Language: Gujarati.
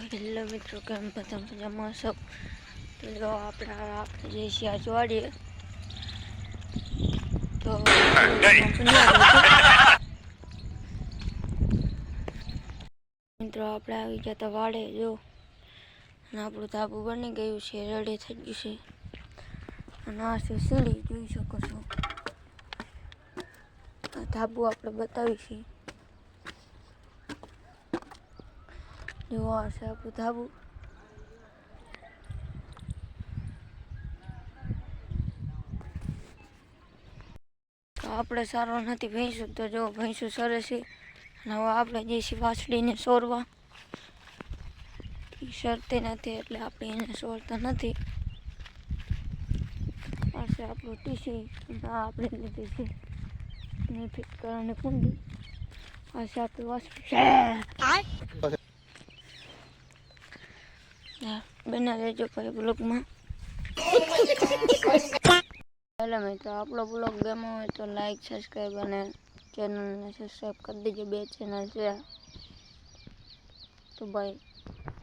તો હેલો મિત્રો, કેમ બધા મજામાં સૌ? તો જો આપણે જઈએ છીએ આજવાડીએ. તો મિત્રો આપણે આવી ગયા હતા વાડે. જો અને આપણું ધાબુ બની ગયું છે, રેડી થઈ ગયું છે. અને આ છે સીડી, જોઈ શકો છો. આ ધાબુ આપણે બતાવીશું. જો આ છે આપણું ધાબુ. તો આપણે સારો નથી ભેંસું, તો જો ભેંસું સરસ છે. અને હવે આપણે જઈશું વાછડીને સોરવા. એ સરતી નથી એટલે આપણે એને સોરતા નથી. આ છે આપણું ટીસી, આપણે લીધી છે ને ફિટ કરવાની કુંડી. આ છે આપણી વાછડી. બના લેજો ભાઈ બ્લોગમાં. હેલો મિત્રો, આપણો બ્લોગ ગમ્યો હોય તો લાઈક, સબસ્ક્રાઈબ અને ચેનલને સબસ્ક્રાઈબ કરી દેજો. 2 ચેનલ છે તો ભાઈ.